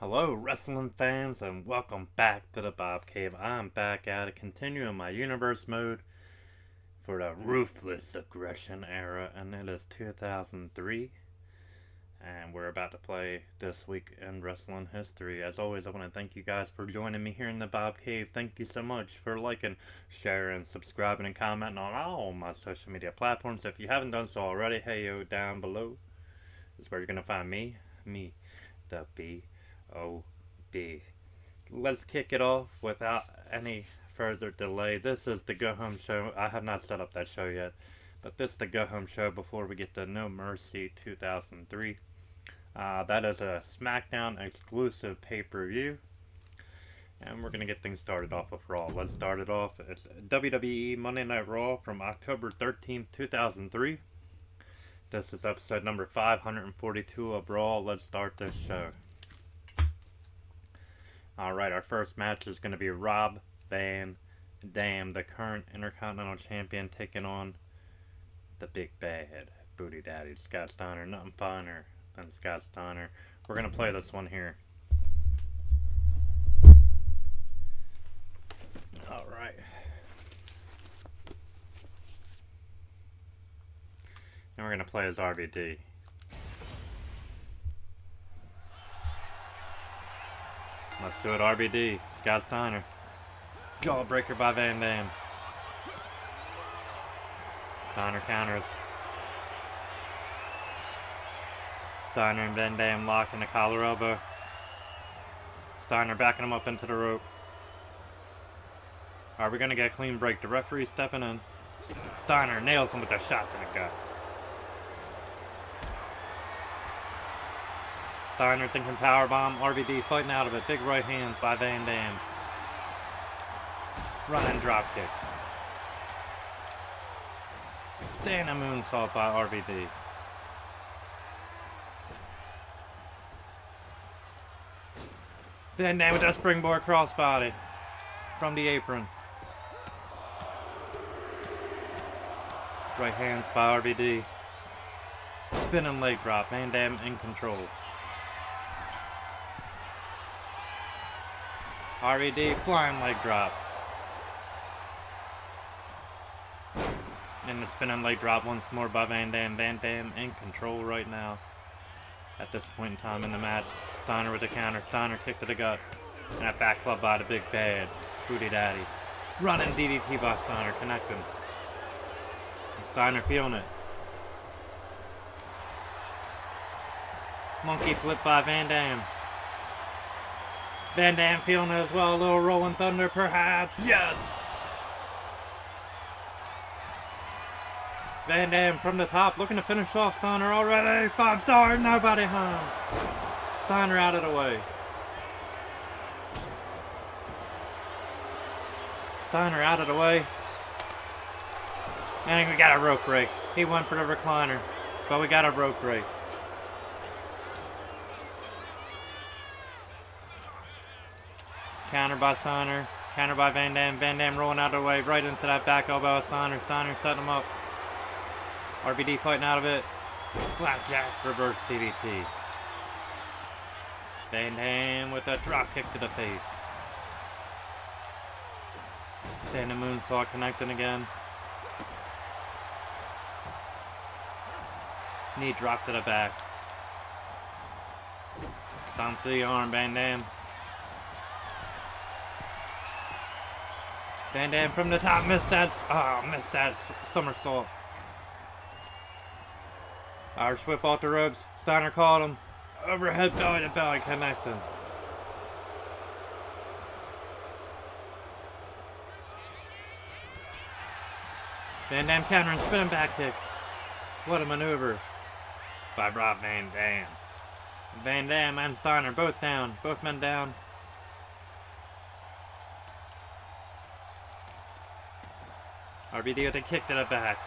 Hello, wrestling fans, and welcome back to the Bob Cave. I'm back at it, continuing my universe mode for the Ruthless Aggression era, and it is 2003. And we're about to play This Week in Wrestling History. As always, I want to thank you guys for joining me here in the Bob Cave. Thank you so much for liking, sharing, subscribing, and commenting on all my social media platforms. If you haven't done so already, hey yo, down below is where you're going to find me, the B.O.B. Let's kick it off without any further delay. This is the Go Home Show. I have not set up that show yet, but this is the Go Home Show before we get to No Mercy 2003. That is a SmackDown exclusive pay-per-view. And we're going to get things started off with Raw. Let's start it off. It's WWE Monday Night Raw from October 13th, 2003. This is episode number 542 of Raw. Let's start this show. Alright, our first match is going to be Rob Van Dam, the current Intercontinental Champion, taking on the Big Bad Booty Daddy, Scott Steiner. Nothing finer than Scott Steiner. We're going to play this one here. Alright. And we're going to play as RVD. Let's do it, RVD. Scott Steiner. Jawbreaker by Van Dam. Steiner counters. Steiner and Van Dam lock in the collar elbow. Steiner backing him up into the rope. Are we going to get a clean break? The referee stepping in. Steiner nails him with a shot to the gut. Steiner thinking powerbomb. RVD fighting out of it. Big right hands by Van Dam. Running dropkick. Standing moonsault by RVD. Van Dam with that springboard crossbody from the apron. Right hands by RVD. Spinning leg drop. Van Dam in control. RVD flying leg drop. And the spinning leg drop once more by Van Dam. Van Dam in control right now. At this point in time in the match. Steiner with the counter. Steiner kick to the gut. And a back club by the Big Bad Booty Daddy. Running DDT by Steiner. Connecting. And Steiner feeling it. Monkey flip by Van Dam. Van Dam feeling it as well. A little rolling thunder perhaps. Yes! Van Dam from the top looking to finish off Steiner already. 5-star, nobody home. Steiner out of the way. Steiner out of the way. And we got a rope break. He went for the recliner, but we got a rope break. Counter by Steiner. Counter by Van Dam. Van Dam rolling out of the way. Right into that back elbow of Steiner. Steiner setting him up. RVD fighting out of it. Flapjack reverse DDT. Van Dam with a drop kick to the face. Standing moonsault connecting again. Knee drop to the back. Stomp to the arm, Van Dam. Van Dam from the top, missed that somersault. Irish whip off the ropes. Steiner caught him. Overhead belly to belly connecting. Van Dam countering, spinning back kick. What a maneuver by Rob Van Dam. Van Dam and Steiner both down. Both men down. RVD with a kick to the back.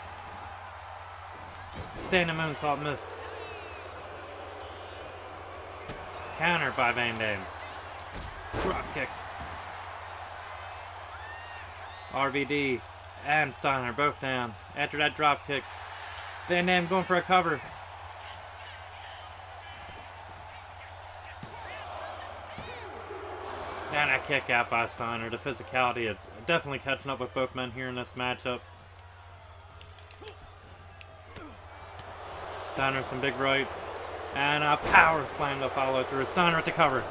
Standing moonsault missed. Counter by Van Dam. Drop kick. RVD and Steiner both down. After that drop kick, Van Dam going for a cover. And a kick out by Steiner. The physicality is definitely catching up with both men here in this matchup. Steiner some big rights. And a power slam to follow through. Steiner at the cover.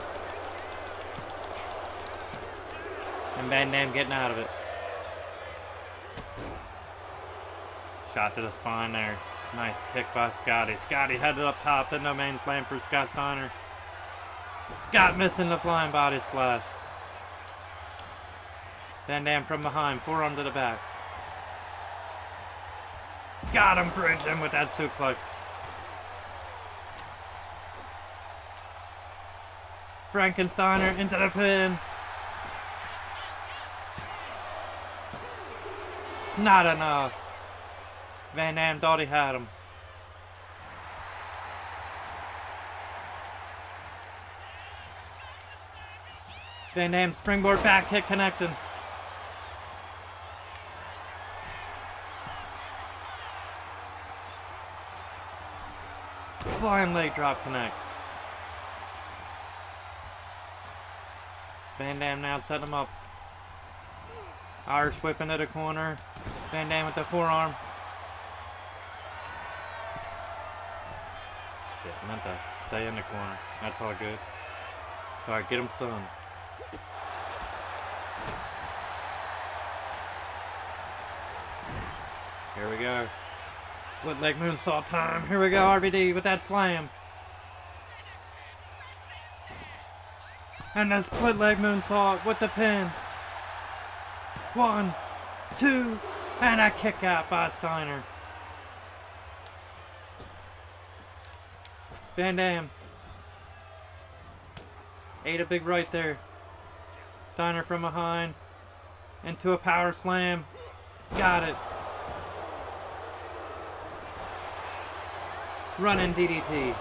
And Van Dam getting out of it. Shot to the spine there. Nice kick by Scotty. Scotty headed up top. Then no main slam for Scott Steiner. Scott missing the flying body splash. Van Dam from behind. Forearm to the back. Got him, bridge him with that suplex. Frankensteiner into the pin. Not enough. Van Dam thought he had him. Van Dam springboard back hit connecting. Flying leg drop connects. Van Dam now set him up. Irish whip into the corner. Van Dam with the forearm. Shit, meant to stay in the corner. That's all good. Sorry, get him stunned. Here we go. Split leg moonsault time. Here we go, RVD with that slam. And the split leg moonsault with the pin. 1, 2, and a kick out by Steiner. Van Dam. Ate a big right there. Steiner from behind. Into a power slam. Got it. Running DDT.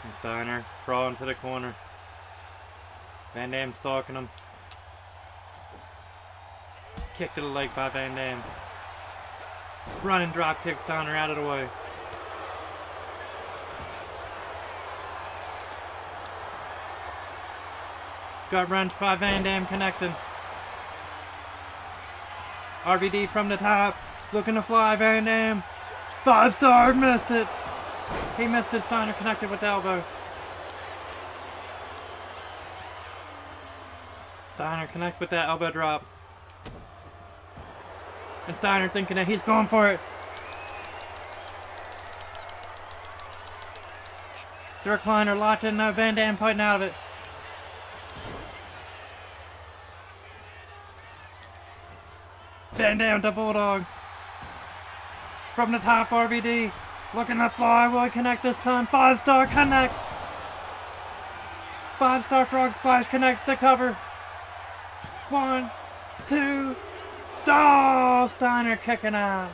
And Steiner crawling to the corner. Van Dam stalking him. Kick to the leg by Van Dam. Running drop kick Steiner out of the way. Gut wrench by Van Dam connecting. RVD from the top. Looking to fly Van Dam. 5-star missed it. He missed it. Steiner connected with the elbow. Steiner connect with that elbow drop. And Steiner thinking that he's going for it. The recliner locked in. Now Van Dam fighting out of it. Van Dam to Bulldog. From the top, RVD. Looking to fly. Will he connect this time? 5-star connects. 5-star frog splash connects to cover. 1, 2. Oh, Steiner kicking out.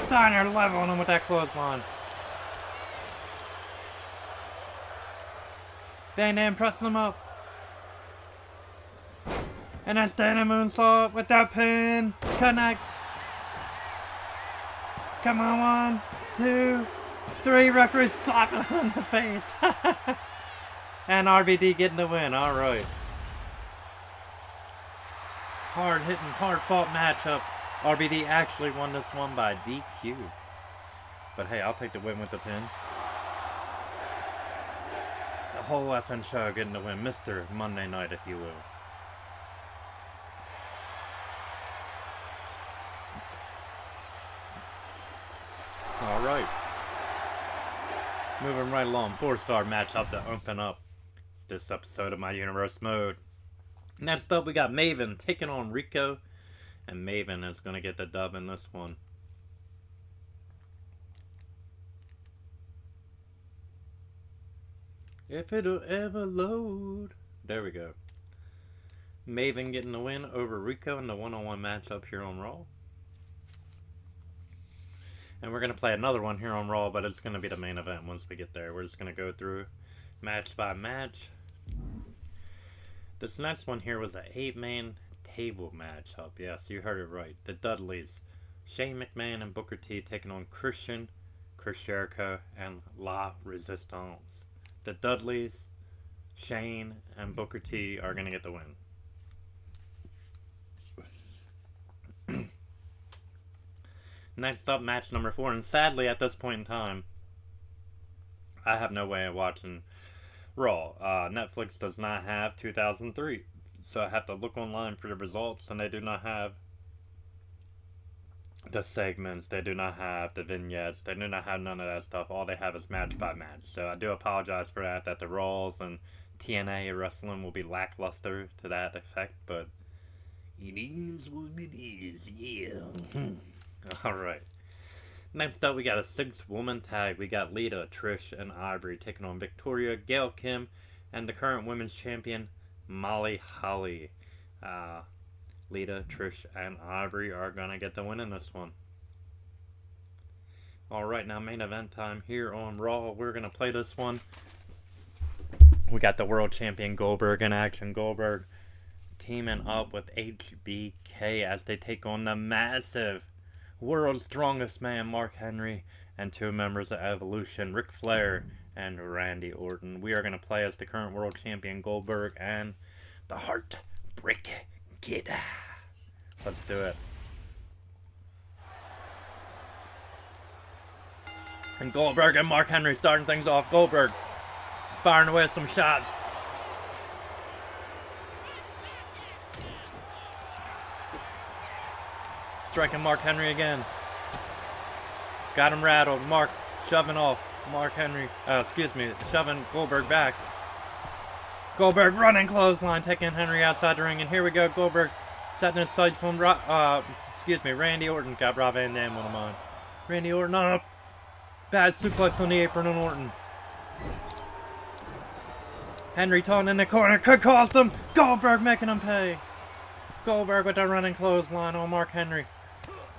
Steiner leveling him with that clothesline. Van Dam pressing him up. And then standing moonsault with that pin. Connects. Come on, 1, 2, 3. Referee slapping him in the face. And RVD getting the win. Alright. Hard hitting, hard fought matchup. RVD actually won this one by DQ. But hey, I'll take the win with the pin. The whole effing show getting the win. Mr. Monday Night, if you will. Alright. Moving right along. 4-star matchup to open up this episode of My Universe Mode. Next up, we got Maven taking on Rico. And Maven is going to get the dub in this one. If it'll ever load. There we go. Maven getting the win over Rico in the one-on-one matchup here on Raw. And we're going to play another one here on Raw, but it's going to be the main event once we get there. We're just going to go through match by match. This next one here was an 8-man table matchup. Yes, you heard it right. The Dudleys, Shane McMahon and Booker T taking on Christian, Chris Jericho, and La Resistance. The Dudleys, Shane, and Booker T are going to get the win. Next up, match number 4. And sadly, at this point in time, I have no way of watching Raw. Netflix does not have 2003. So I have to look online for the results, and they do not have the segments. They do not have the vignettes. They do not have none of that stuff. All they have is match by match. So I do apologize for that the Raws and TNA wrestling will be lackluster to that effect, but it is what it is, yeah. Alright. Next up, we got a 6-woman tag. We got Lita, Trish, and Ivory taking on Victoria, Gail Kim, and the current women's champion, Molly Holly. Lita, Trish, and Ivory are going to get the win in this one. Alright, now main event time here on Raw. We're going to play this one. We got the world champion Goldberg in action. Goldberg teaming up with HBK as they take on the massive world's strongest man, Mark Henry, and 2 members of Evolution, Ric Flair and Randy Orton. We are going to play as the current world champion Goldberg and the Heartbreak Kid. Let's do it. And Goldberg and Mark Henry starting things off. Goldberg firing away some shots. Striking Mark Henry again. Got him rattled. Mark shoving off. Mark Henry, shoving Goldberg back. Goldberg running clothesline, taking Henry outside the ring. And here we go, Goldberg setting his sights on, Randy Orton. Got Rob Van Dam on mine. Randy Orton up. Bad suplex on the apron on Orton. Henry taunting in the corner, could cost him. Goldberg making him pay. Goldberg with the running clothesline on Mark Henry.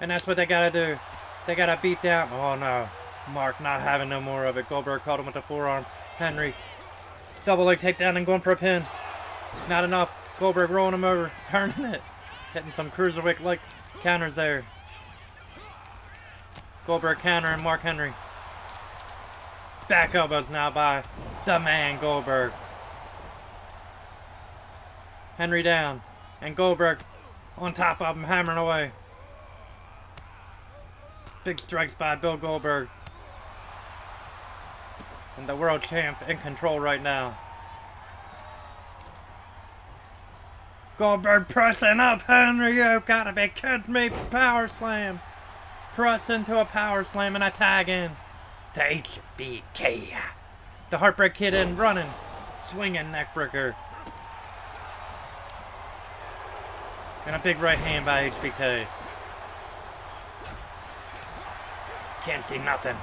And that's what they gotta do. They gotta beat down. Oh no. Mark not having no more of it. Goldberg caught him with the forearm. Henry. Double leg takedown and going for a pin. Not enough. Goldberg rolling him over. Turning it. Hitting some cruiserweight like counters there. Goldberg countering Mark Henry. Back elbows now by the man Goldberg. Henry down. And Goldberg on top of him, hammering away. Big strikes by Bill Goldberg. And the world champ in control right now. Goldberg pressing up Henry. You've got to be kidding me. Power slam. Press into a power slam and a tag in to HBK. The Heartbreak Kid in running. Swinging neckbreaker. And a big right hand by HBK. Can't see nothing.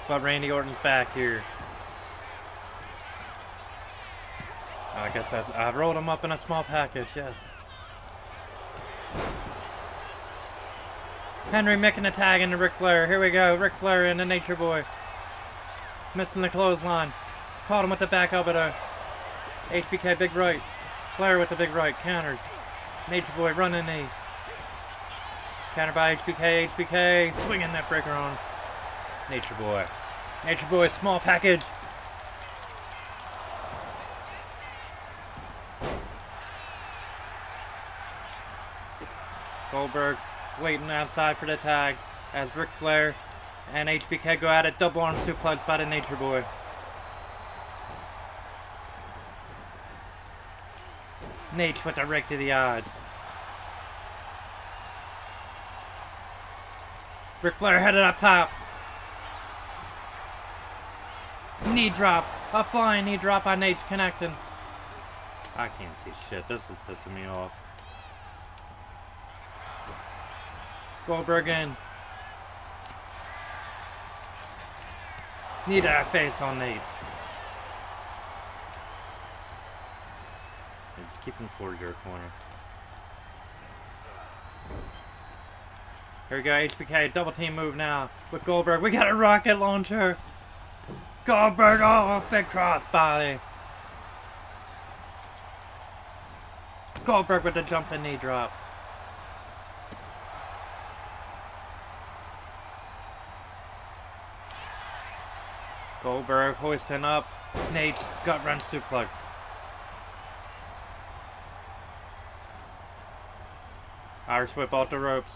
But Randy Orton's back here. I guess I've rolled him up in a small package, yes. Henry making a tag into Ric Flair. Here we go. Ric Flair and the Nature Boy. Missing the clothesline. Caught him with the back elbow though. HBK big right. Flair with the big right. Countered. Nature Boy running knee. Counter by HBK. HBK swinging that breaker on Nature Boy. Nature Boy small package. Goldberg waiting outside for the tag as Ric Flair and HBK go at it. Double arm suplex by the Nature Boy. Nate with the rake to the eyes. Ric Flair headed up top. Knee drop. A flying knee drop by Nate's connecting. I can't see shit. This is pissing me off. Goldberg in. Knee to that face on Nate. Just keep him towards your corner. Here we go, HBK, double team move now with Goldberg. We got a rocket launcher. Goldberg, oh, big crossbody. Goldberg with the jumping knee drop. Goldberg hoisting up. Nate's gut wrench suplex. Irish whip off the ropes.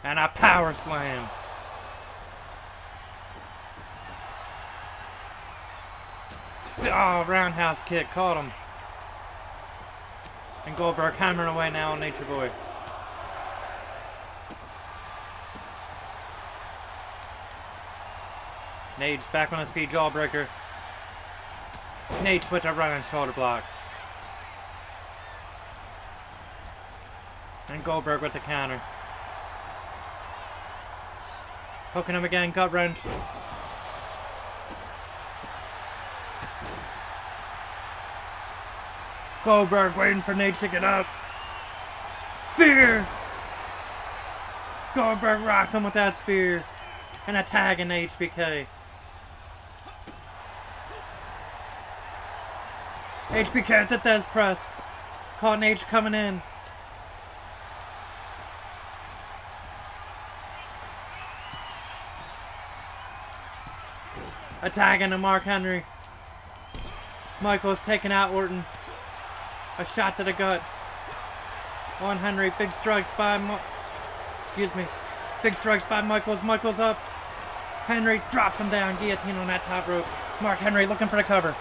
And a power slam. Oh, roundhouse kick. Caught him. And Goldberg hammering away now on Nature Boy. Nate's back on his feet. Jawbreaker. Nate's with a running shoulder block. And Goldberg with the counter. Hooking him again, gut wrench. Goldberg waiting for Nate to get up. Spear! Goldberg rocked him with that spear. And a tag in HBK. HBK at the Thez press. Caught Nate coming in. A tag into Mark Henry. Michaels taking out Orton. A shot to the gut. On Henry. Big strikes by Big strikes by Michaels. Michaels up. Henry drops him down. Guillotine on that top rope. Mark Henry looking for the cover.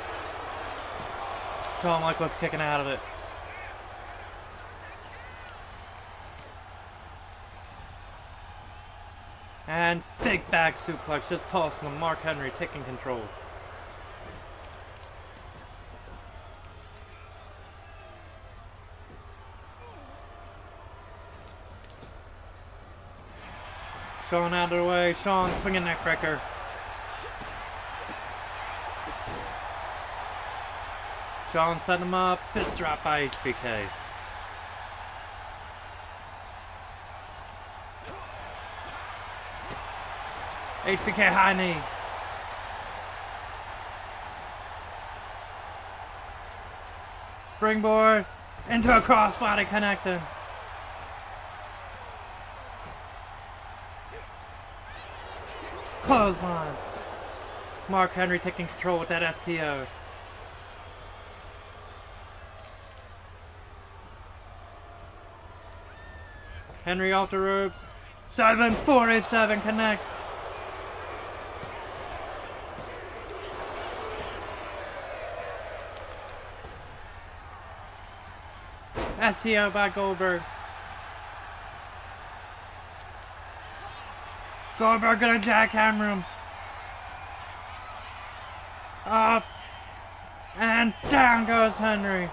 Shawn Michaels kicking out of it. And big back suplex, just tossing him. Mark Henry taking control. Shawn out of the way. Shawn swinging neckbreaker. Shawn setting him up. Fist drop by HBK. HBK high knee. Springboard into a crossbody connecting. Clothesline. Mark Henry taking control with that STO. Henry off the ropes. 747 connects. STO by Goldberg. Goldberg gonna jackhammer him. Up. And down goes Henry.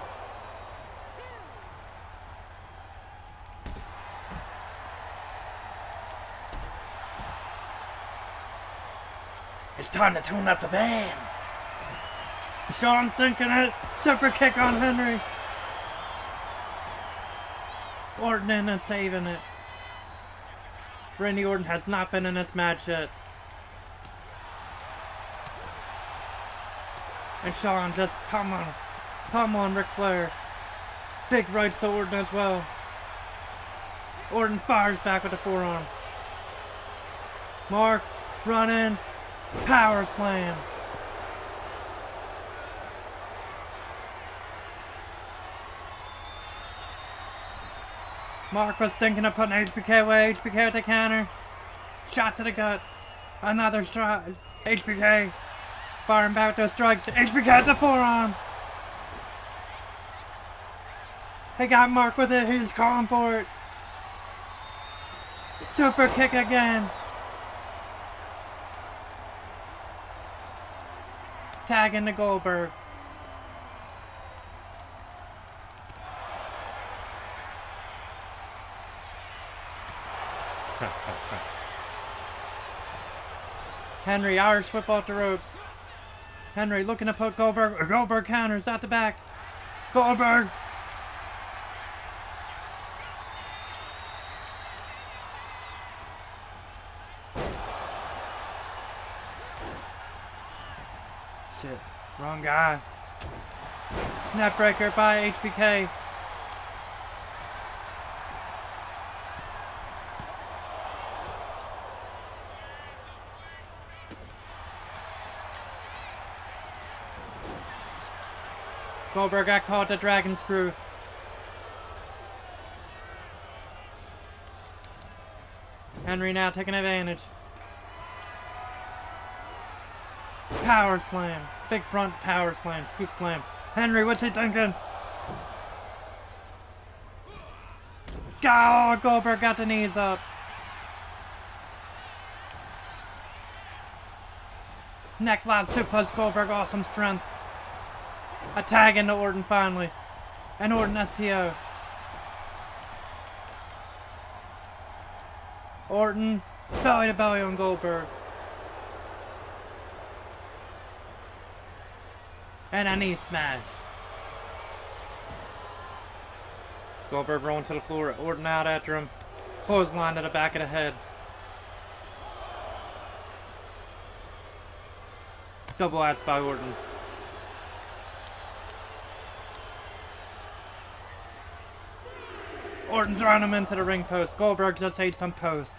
It's time to tune up the band. Shawn's thinking it. Super kick on Henry. Orton in and saving it. Randy Orton has not been in this match yet. And Shawn just pummeling Ric Flair. Big rights to Orton as well. Orton fires back with the forearm. Mark, run in, power slam. Mark was thinking of putting HBK away. HBK with the counter. Shot to the gut. Another strike. HBK firing back those strikes. HBK at the forearm. He got Mark with it. He's calling for it. Super kick again. Tagging to Goldberg. Henry, Irish whip off the ropes. Henry looking to put Goldberg. Goldberg counters out the back. Goldberg. Shit, wrong guy. Neckbreaker by HBK. Goldberg got caught the dragon screw. Henry now taking advantage. Power slam. Big front power slam. Scoop slam. Henry, what's he thinking? Oh, Goldberg got the knees up. Neck lock suplex Goldberg. Awesome strength. A tag into Orton finally. And Orton STO. Orton belly to belly on Goldberg. And a knee smash. Goldberg rolling to the floor. Orton out after him. Clothesline to the back of the head. Double ass by Orton. Orton throwing him into the ring post. Goldberg just ate some post.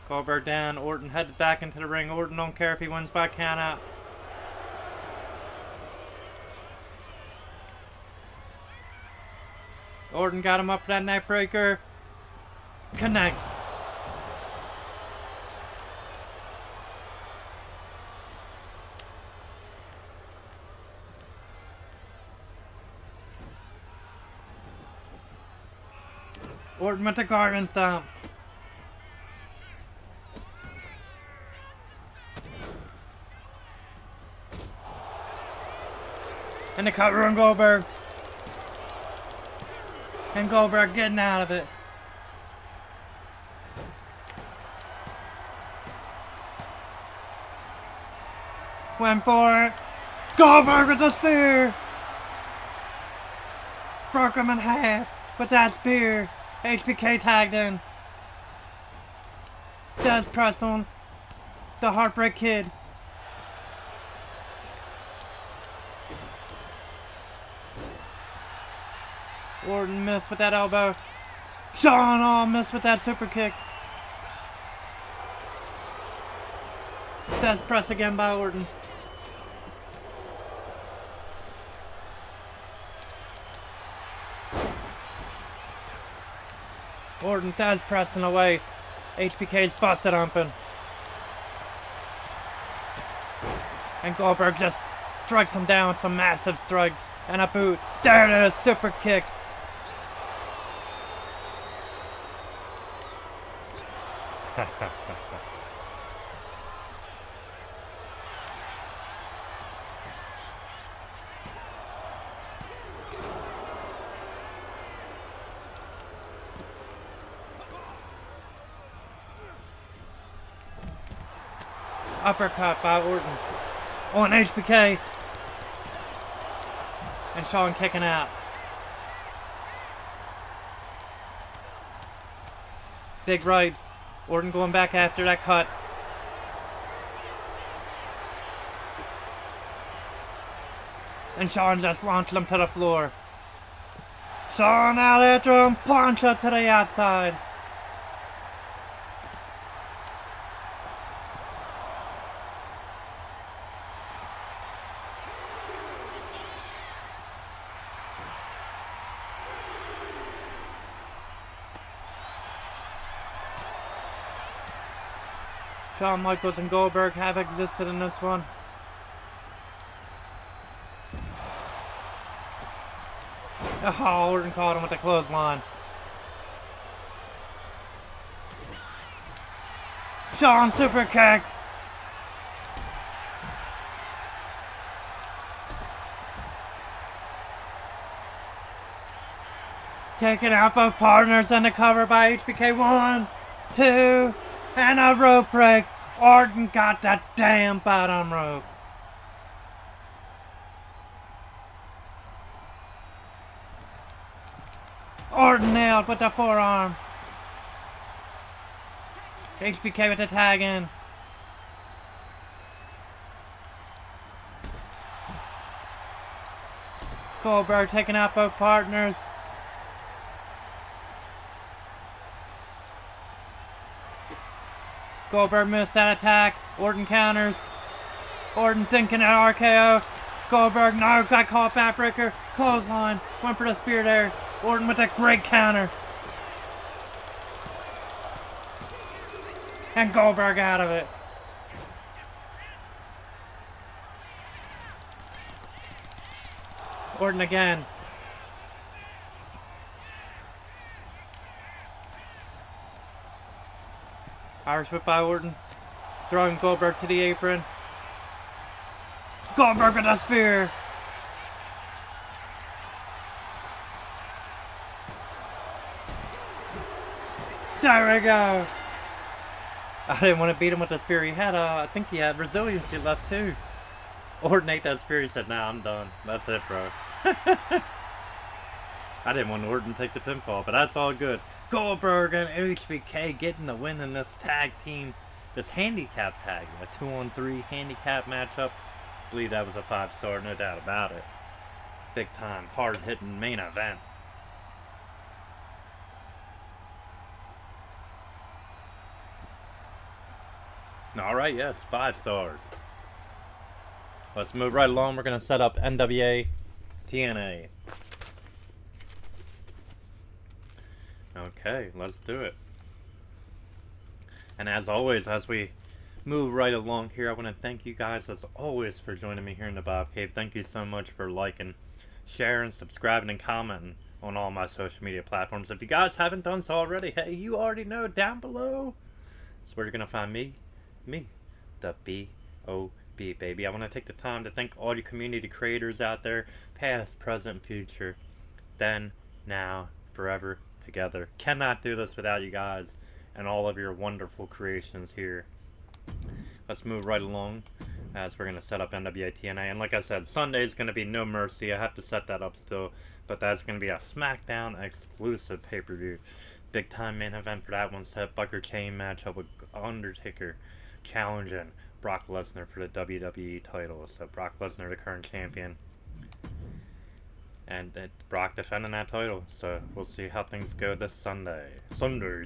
Goldberg down. Orton headed back into the ring. Orton don't care if he wins by count out. Orton got him up for that neck breaker. Connects. Orton with the Garden Stomp. And the cover on Goldberg. And Goldberg getting out of it. Went for it. Goldberg with the spear. Broke him in half with that spear. HBK tagged in. Does press on the Heartbreak Kid. Orton missed with that elbow. Shawn all missed with that super kick. Does press again by Orton. Orton does pressing away. HBK's busted open. And Goldberg just strikes him down with some massive strikes. And a boot. There it is. Super kick. Uppercut by Orton on HBK. And Shawn kicking out. Big rights. Orton going back after that cut. And Shawn just launched him to the floor. Shawn out after him. Punch up to the outside. Shawn Michaels and Goldberg have existed in this one. Oh, Orton caught him with the clothesline. Shawn super kick. Taking out both partners and the cover by HBK. 1, 2, and a rope break. Orton got the damn bottom rope. Orton nailed with the forearm. HBK with the tag in. Goldberg taking out both partners. Goldberg missed that attack. Orton counters. Orton thinking an RKO. Goldberg, no, got caught backbreaker. Clothesline. Went for the spear there. Orton with a great counter. And Goldberg out of it. Orton again. Irish whip by Orton. Throwing Goldberg to the apron. Goldberg with a spear. There we go. I didn't want to beat him with the spear. He had, I think he had resiliency left too. Orton ate that spear. He said, nah, I'm done. That's it, bro. I didn't want Orton to take the pinfall, but that's all good. Goldberg and HBK getting the win in this tag team, this handicap tag, a 2-on-3 handicap matchup. I believe that was a 5-star, no doubt about it. Big time, hard hitting main event. Alright, yes, 5 stars. Let's move right along. We're going to set up NWA TNA. Okay, let's do it. And as always, as we move right along here, I want to thank you guys as always for joining me here in the Bob Cave. Thank you so much for liking, sharing, subscribing, and commenting on all my social media platforms. If you guys haven't done so already, hey, you already know down below is where you're going to find me, the B.O.B. baby. I want to take the time to thank all you community creators out there, past, present, future, then, now, forever, together. Cannot do this without you guys and all of your wonderful creations here. Let's move right along as we're going to set up NWA TNA. And like I said, Sunday is going to be No Mercy. I have to set that up still, but that's going to be a SmackDown exclusive pay-per-view. Big time main event for that one. Set Bucker chain matchup with Undertaker challenging Brock Lesnar for the WWE title. So Brock Lesnar, the current champion, and Brock defending that title. So we'll see how things go this Sunday. Sunday.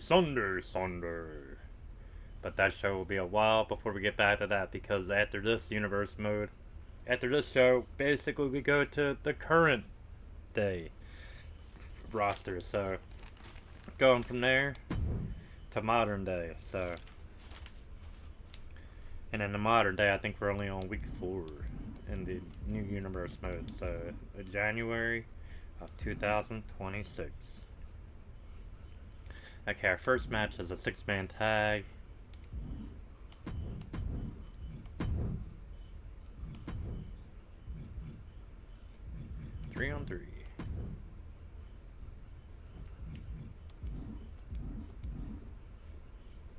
But that show will be a while before we get back to that, because after this universe mode, after this show, basically we go to the current day roster. So going from there to modern day. So, and in the modern day, I think we're only on week 4 in the new universe mode. So January of 2026. Okay, our first match is a 6-man tag. Three on 3.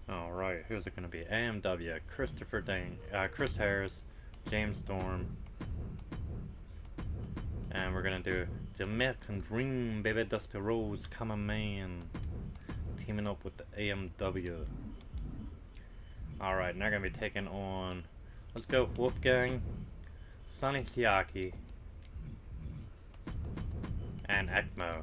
Alright, who's it gonna be? AMW, Chris Harris, James Storm. And we're gonna do the American Dream, baby. Dusty Rhodes, Common Man, teaming up with the AMW. Alright, and they're gonna be taking on, let's go Wolfgang, Sonny Siaki, and ECMO.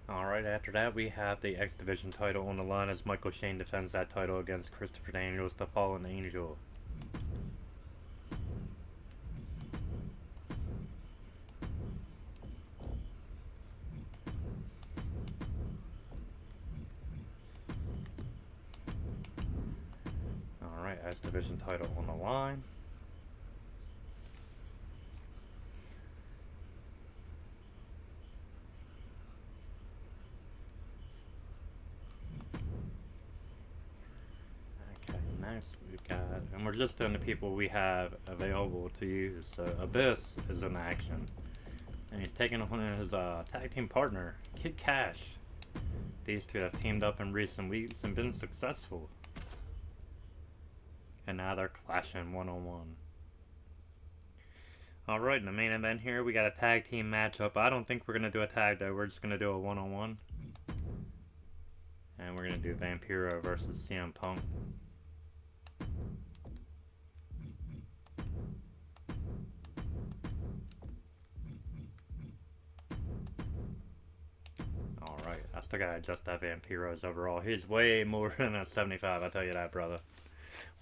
Alright, after that we have the X Division title on the line as Michael Shane defends that title against Christopher Daniels, the Fallen Angel. Alright, X Division title on the line. We've got, and we're just doing the people we have available to use. So Abyss is in action, and he's taking on his tag team partner, Kid Cash. These two have teamed up in recent weeks and been successful, and now they're clashing one-on-one. Alright, in the main event here, we got a tag team matchup. I don't think we're going to do a tag though, we're just going to do a one-on-one. And we're going to do Vampiro versus CM Punk. still gotta adjust that Vampiro's overall. He's way more than a 75, I'll tell you that, brother.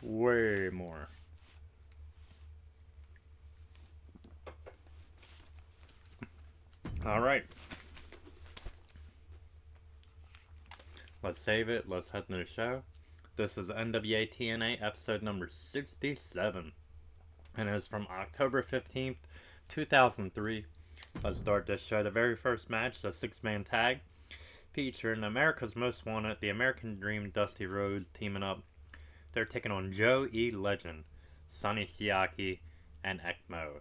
Way more. Alright. Let's save it. Let's head to the show. This is NWA TNA episode number 67. And it is from October 15th, 2003. Let's start this show. The very first match, the 6-man tag, featuring America's Most Wanted, the American Dream, Dusty Rhodes teaming up. They're taking on Joe E. Legend, Sonny Siaki, and Ekmo.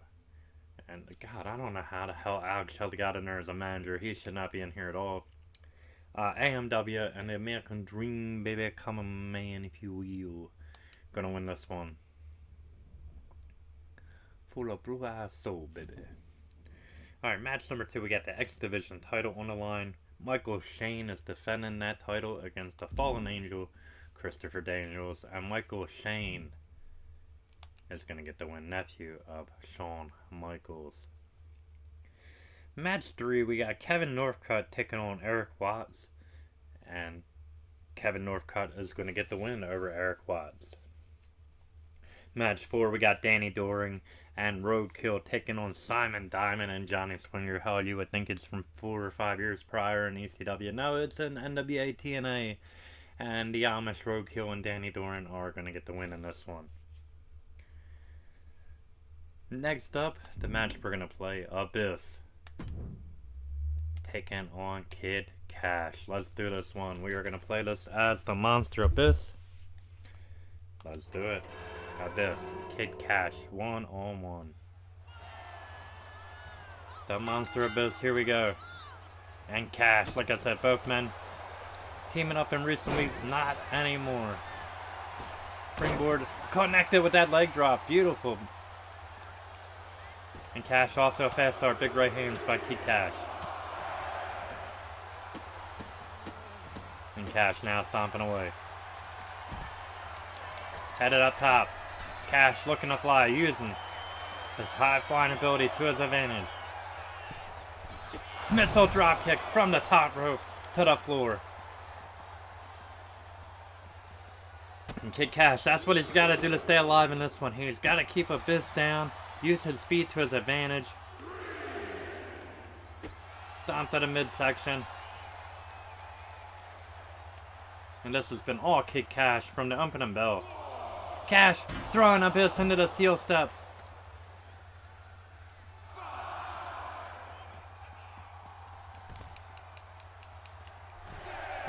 And God, I don't know how the hell Alex Shelley got in there as a manager. He should not be in here at all. AMW and the American Dream, baby, come on, man, if you will. Gonna win this one. Full of blue-eyed soul, baby. Alright, match number 2, we got the X Division title on the line. Michael Shane is defending that title against the Fallen Angel, Christopher Daniels. And Michael Shane is going to get the win, nephew of Shawn Michaels. Match 3, we got Kevin Northcutt taking on Eric Watts. And Kevin Northcutt is going to get the win over Eric Watts. Match 4, we got Danny Doring and Roadkill taking on Simon Diamond and Johnny Swinger. Hell, you would think it's from 4 or 5 years prior in ECW. No, it's in NWA TNA. And the Amish Roadkill and Danny Doring are going to get the win in this one. Next up, the match we're going to play, Abyss taking on Kid Cash. Let's do this one. We are going to play this as the Monster Abyss. Let's do it. Abyss, Kid Cash, 1-on-1. The Monster Abyss, here we go. And Cash, like I said, both men teaming up in recent weeks, not anymore. Springboard connected with that leg drop, beautiful. And Cash off to a fast start, big right hands by Kid Cash. And Cash now stomping away. Headed up top. Cash looking to fly, using his high flying ability to his advantage. Missile drop kick from the top rope to the floor. And Kid Cash, that's what he's got to do to stay alive in this one. He's got to keep Abyss down, use his speed to his advantage. Stomp to the midsection. And this has been all Kid Cash from the opening bell. Cash throwing Abyss into the steel steps.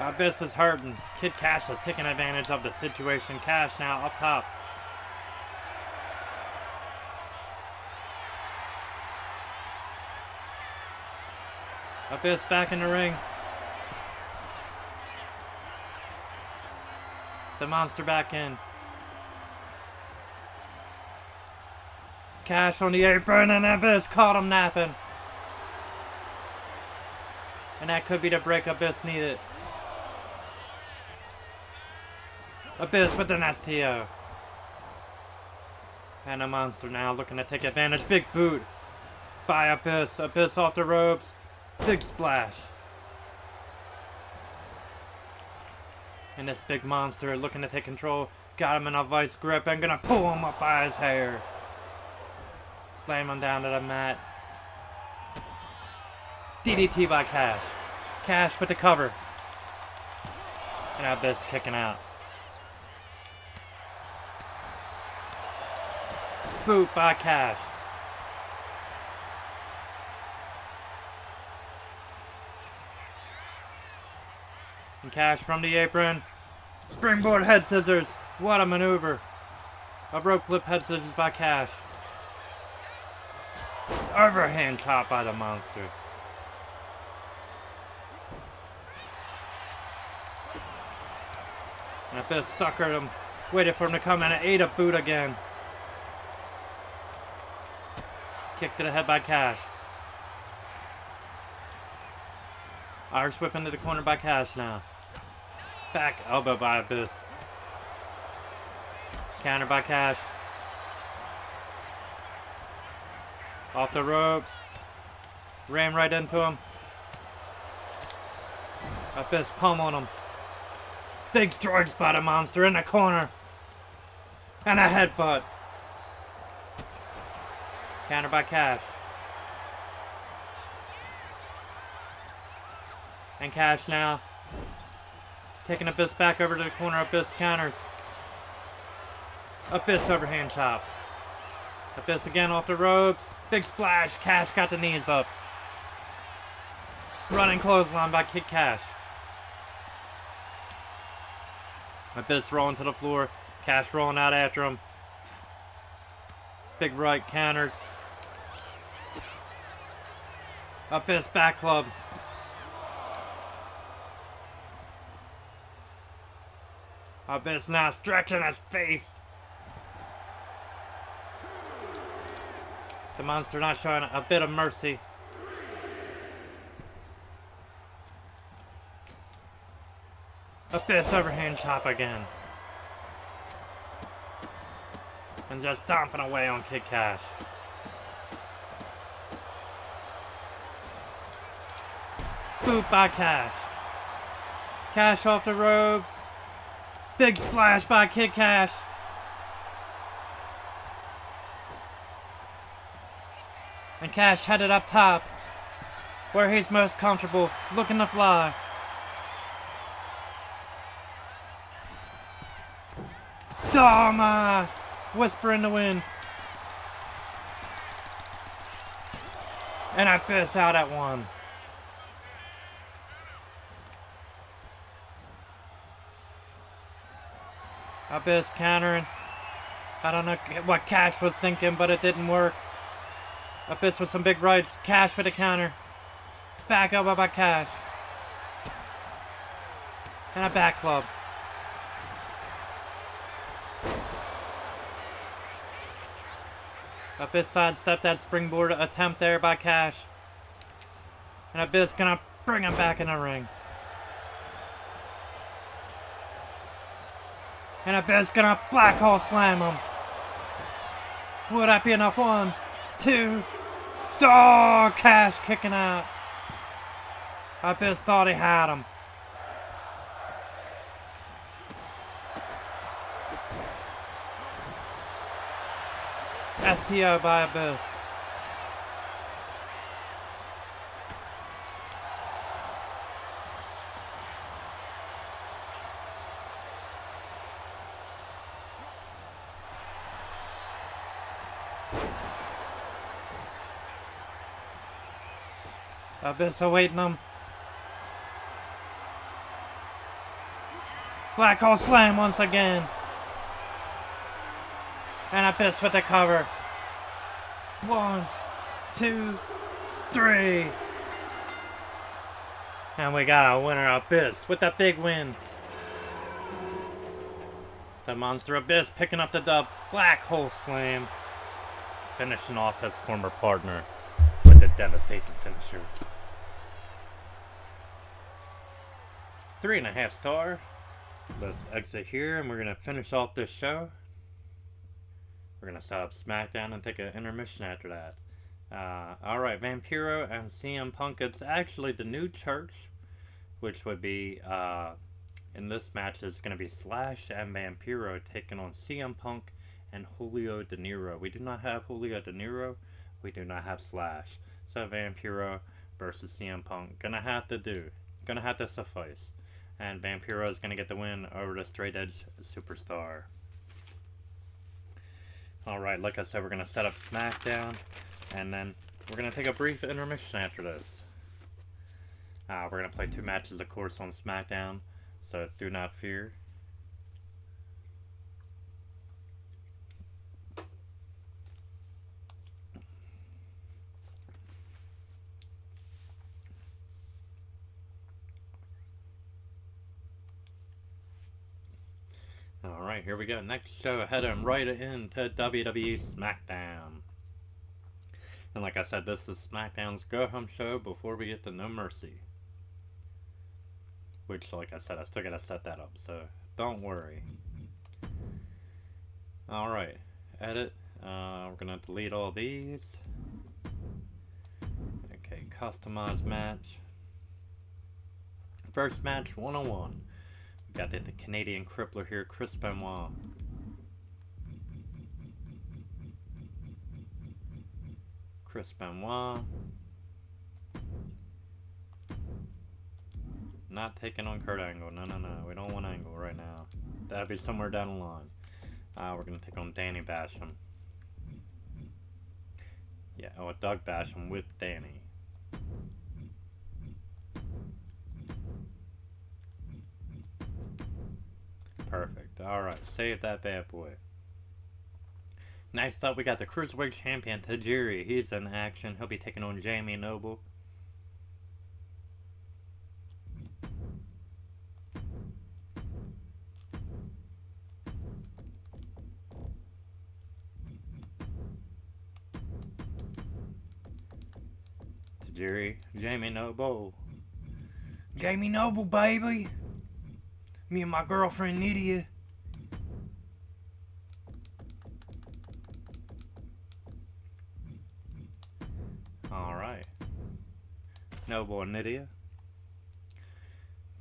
Abyss is hurting. Kid Cash is taking advantage of the situation. Cash now up top. Abyss back in the ring. The monster back in. Cash on the apron and Abyss caught him napping. And that could be the break Abyss needed. Abyss with an STO. And the monster now looking to take advantage. Big boot by Abyss. Abyss off the ropes. Big splash. And this big monster looking to take control. Got him in a vice grip and gonna pull him up by his hair. Slam him down to the mat. DDT by Cash. Cash with the cover. And Abyss kicking out. Boot by Cash. And Cash from the apron. Springboard head scissors. What a maneuver. A rope flip head scissors by Cash. Overhand chop by the monster. And Abyss suckered him. Waited for him to come in and ate a boot again. Kick to the head by Cash. Irish whip into the corner by Cash now. Back elbow by Abyss. Counter by Cash. Off the ropes. Ram right into him. Abyss pummeling him. Big strikes by the monster in the corner. And a headbutt. Counter by Cash. And Cash now. Taking Abyss back over to the corner. Abyss counters. Abyss overhand chop. Abyss again off the ropes. Big splash. Cash got the knees up. Running clothesline by Kid Cash. Abyss rolling to the floor. Cash rolling out after him. Big right countered. Abyss back club. Abyss now stretching his face. The monster not showing a bit of mercy. Abyss overhand chop again. And just stomping away on Kid Cash. Boot by Cash. Cash off the ropes. Big splash by Kid Cash. And Cash headed up top, where he's most comfortable, looking to fly. Dharma! Whisper in the wind. And Abyss out at one. Abyss countering. I don't know what Cash was thinking, but it didn't work. Abyss with some big rights. Cash for the counter. Back elbow by Cash. And a back club. Abyss sidestepped that springboard attempt there by Cash. And Abyss gonna bring him back in the ring. And Abyss gonna black hole slam him. Would that be enough? 1, 2. Oh, Cash kicking out. Abyss thought he had him. STO by Abyss. Abyss awaiting him. Black hole slam once again. And Abyss with the cover. 1, 2, 3. And we got a winner, Abyss, with that big win. The monster Abyss picking up the dub. Black hole slam. Finishing off his former partner with the devastating finisher. 3.5 star. Let's exit here and we're going to finish off this show. We're going to set up SmackDown and take an intermission after that. Alright, Vampiro and CM Punk. It's actually the new church, which would be, in this match, is going to be Slash and Vampiro taking on CM Punk and Julio De Niro. We do not have Julio De Niro. We do not have Slash. So Vampiro versus CM Punk. Gonna have to suffice. And Vampiro is going to get the win over the Straight Edge Superstar. Alright, like I said, we're going to set up SmackDown. And then we're going to take a brief intermission after this. We're going to play 2 matches, of course, on SmackDown. So do not fear. Alright, here we go. Next show, heading right into WWE SmackDown. And like I said, this is SmackDown's go-home show before we get to No Mercy. Which, like I said, I still gotta set that up, so don't worry. Alright, edit. We're gonna delete all these. Okay, customize match. First match, 1-on-1. We got the Canadian crippler here, Chris Benoit. Chris Benoit. Not taking on Kurt Angle. No. We don't want Angle right now. That'd be somewhere down the line. We're going to take on Danny Basham. Yeah, Doug Basham with Danny. Perfect. Alright, save that bad boy. Next up, we got the Cruiserweight Champion, Tajiri. He's in action. He'll be taking on Jamie Noble. Tajiri, Jamie Noble. Jamie Noble, baby! Me and my girlfriend, Nydia. Alright. Noble and Nydia.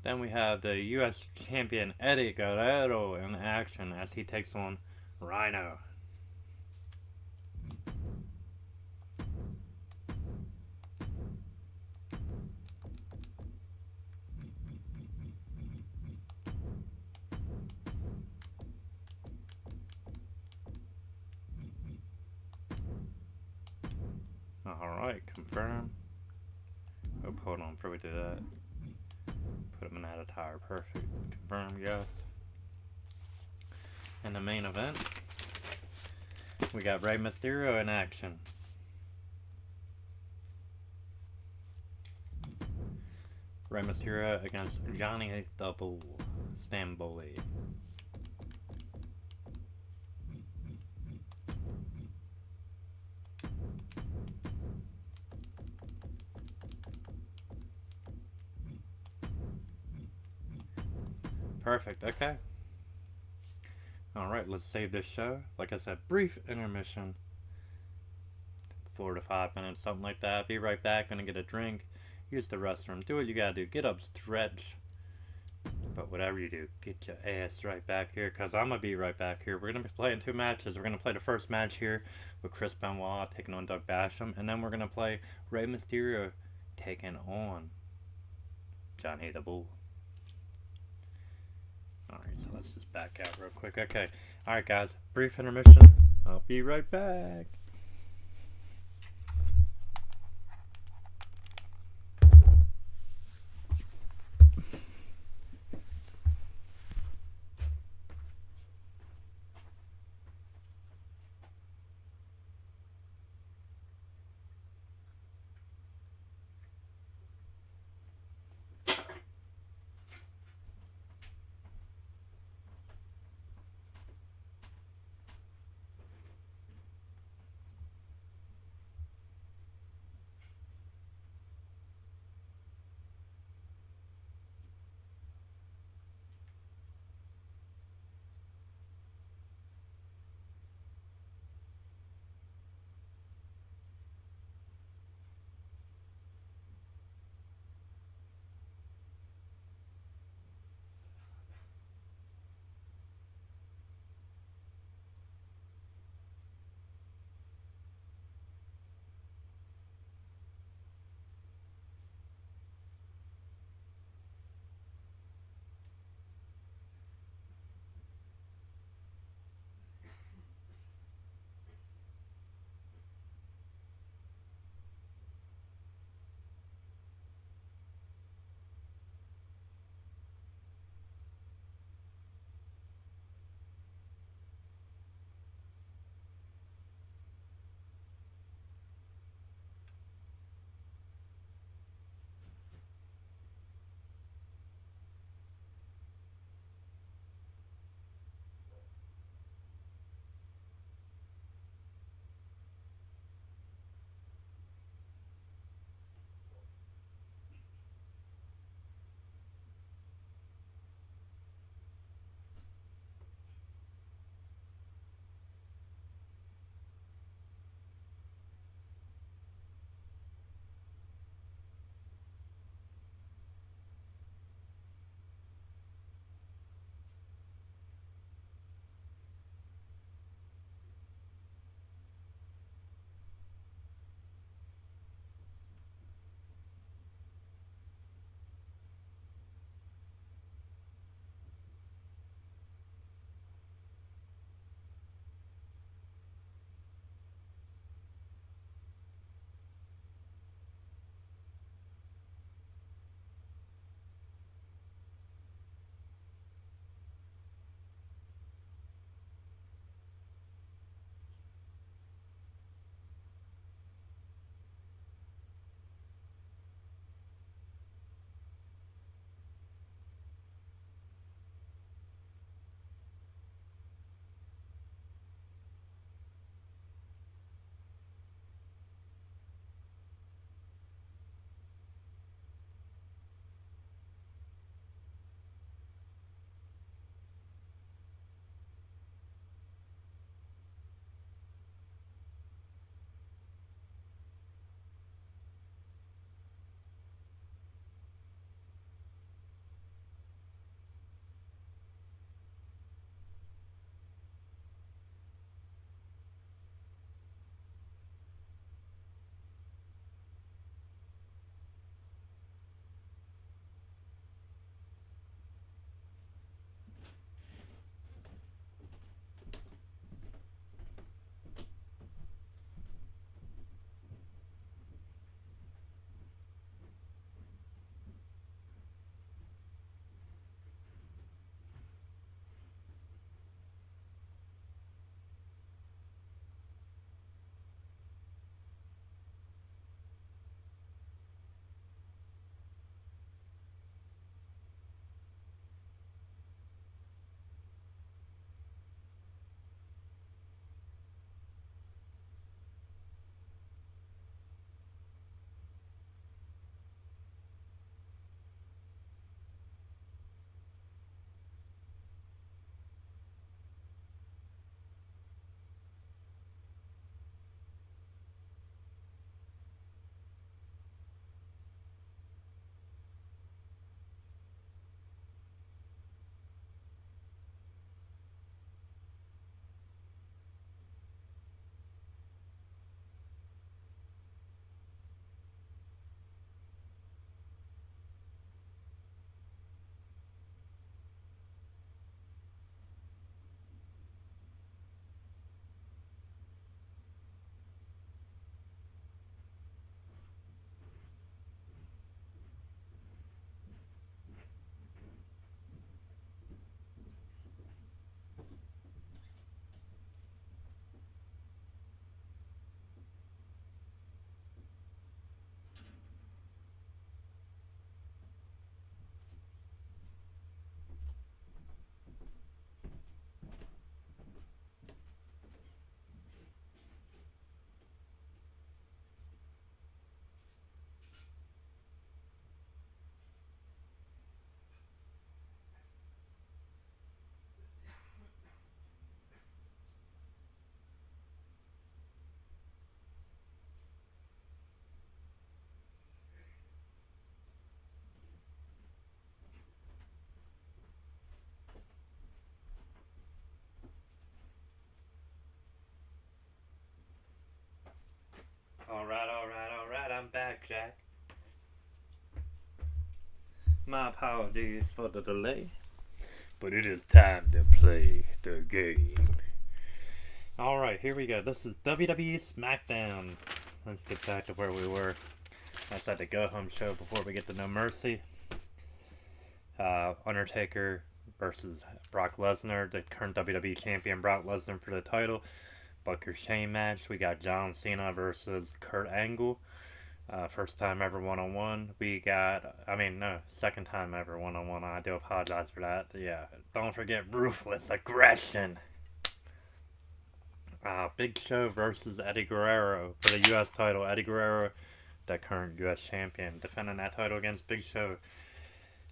Then we have the U.S. Champion Eddie Guerrero in action as he takes on Rhino. Alright, confirm. Oh, hold on, before we do that. Put him in that attire, perfect. Confirm, yes. In the main event, we got Rey Mysterio in action. Rey Mysterio against Johnny the Bull Stamboli. Perfect, okay. Alright, let's save this show. Like I said, brief intermission. 4 to 5 minutes, something like that. Be right back, gonna get a drink, use the restroom, do what you gotta do, get up, stretch. But whatever you do, get your ass right back here, because I'm gonna be right back here. We're gonna be playing 2 matches. We're gonna play the first match here with Chris Benoit taking on Doug Basham, and then we're gonna play Rey Mysterio taking on Johnny the Bull. Alright, so let's just back out real quick. Okay. Alright, guys. Brief intermission. I'll be right back. Jack. My apologies for the delay, but it is time to play the game. Alright, here we go. This is WWE SmackDown. Let's get back to where we were. That's at the Go Home show before we get to No Mercy. Undertaker versus Brock Lesnar, the current WWE champion Brock Lesnar for the title. Booker Shane match. We got John Cena versus Kurt Angle. First time ever one-on-one. Second time ever one-on-one. I do apologize for that. Yeah, don't forget Ruthless Aggression. Big Show versus Eddie Guerrero for the U.S. title. Eddie Guerrero, the current U.S. champion, defending that title against Big Show.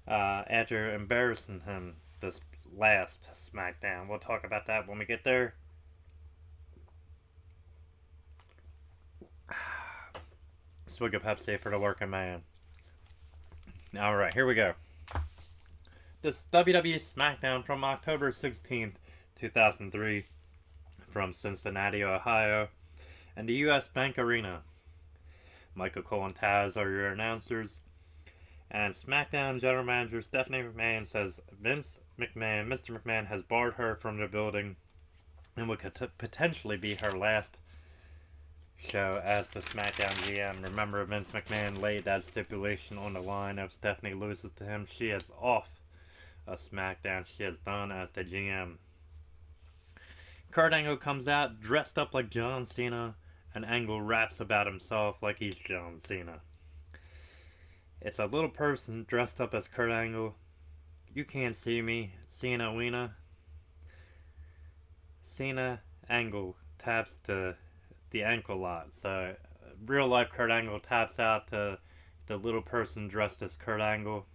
After embarrassing him this last SmackDown. We'll talk about that when we get there. Swig of Pepsi for the working man. Alright, here we go. This WWE SmackDown from October 16th, 2003. From Cincinnati, Ohio. And the U.S. Bank Arena. Michael Cole and Taz are your announcers. And SmackDown General Manager Stephanie McMahon says Mr. McMahon has barred her from the building and would potentially be her last show as the SmackDown GM. Remember, Vince McMahon laid that stipulation on the line. If Stephanie loses to him, she is off of SmackDown. She is done as the GM. Kurt Angle comes out dressed up like John Cena, and Angle raps about himself like he's John Cena. It's a little person dressed up as Kurt Angle. You can't see me, Cena Weena. Cena Angle taps to the ankle lock. So, real life Kurt Angle taps out to the little person dressed as Kurt Angle.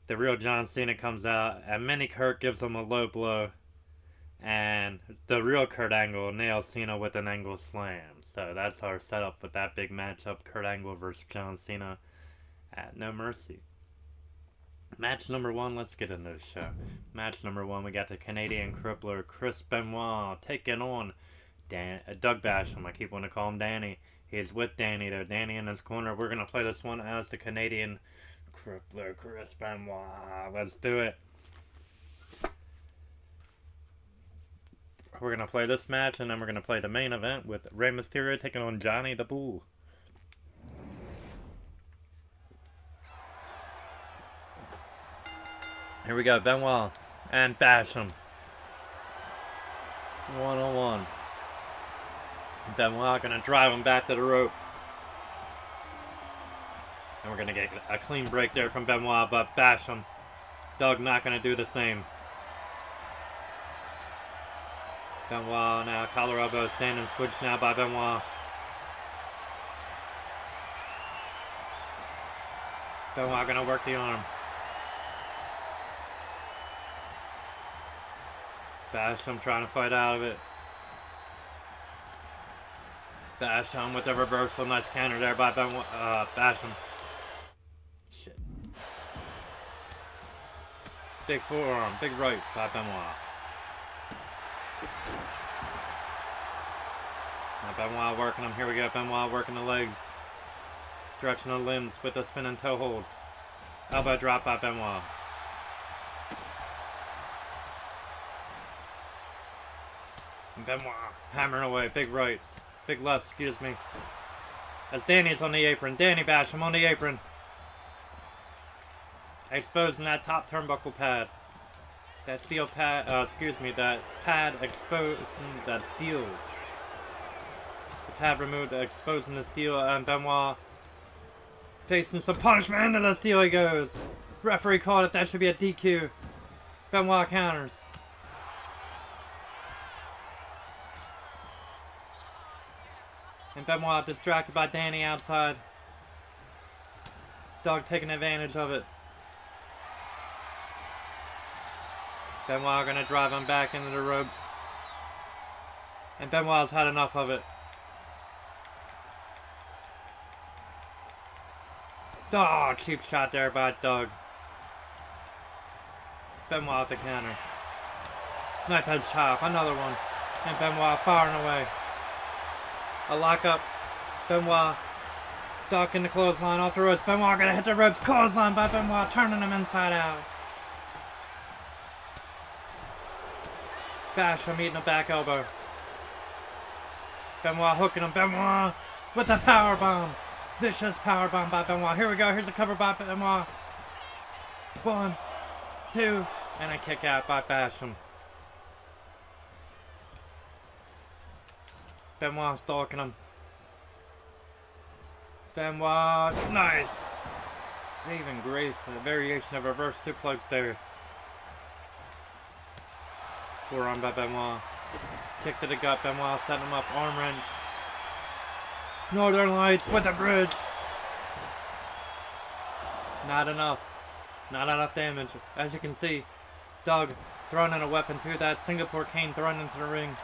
The real John Cena comes out, and Mini Kurt gives him a low blow. And the real Kurt Angle nails Cena with an angle slam. So that's our setup with that big matchup, Kurt Angle versus John Cena at No Mercy. Match number 1, let's get into the show. Match number 1, we got the Canadian crippler Chris Benoit taking on Doug Basham. I keep wanting to call him Danny. He's with Danny though. Danny in his corner. We're going to play this one as the Canadian crippler Chris Benoit. Let's do it. We're going to play this match, and then we're going to play the main event with Rey Mysterio taking on Johnny the Bull. Here we go, Benoit and Basham. 1-on-1. Benoit going to drive him back to the rope. And we're going to get a clean break there from Benoit, but Basham, Doug not going to do the same. Benoit now, collar elbow, standing switch now by Benoit. Benoit gonna work the arm. Basham trying to fight out of it. Basham with the reversal, nice counter there by Basham. Shit. Big forearm, big right by Benoit. Now Benoit working them. Here we go. Benoit working the legs. Stretching the limbs with a spinning toe hold. Elbow drop by Benoit. And Benoit hammering away. Big rights. Big lefts, excuse me. As Danny's on the apron. Danny Basham on the apron. Exposing that top turnbuckle pad. That steel pad, that pad exposing that steel. The pad removed, exposing the steel, and Benoit facing some punishment into the steel he goes. Referee called it, that should be a DQ. Benoit counters. And Benoit distracted by Danny outside. Doug taking advantage of it. Benoit gonna drive him back into the ropes. And Benoit's had enough of it. Oh, cheap shot there by Doug. Benoit with the counter. Knife edge chop, another one. And Benoit firing away. A lockup. Benoit Duck in the clothesline off the ropes. Benoit gonna hit the ropes. Clothesline by Benoit, turning him inside out. Basham eating a back elbow. Benoit hooking him. Benoit with the power bomb. Vicious power bomb by Benoit. Here we go. Here's a cover by Benoit. 1, 2, and a kick out by Basham. Benoit stalking him. Benoit, nice. Saving grace, a variation of reverse suplex there. Forearm by Benoit. Kick to the gut, Benoit setting him up, arm wrench. Northern Lights with the bridge. Not enough. Not enough damage. As you can see, Doug throwing in a weapon to that. Singapore cane thrown into the ring.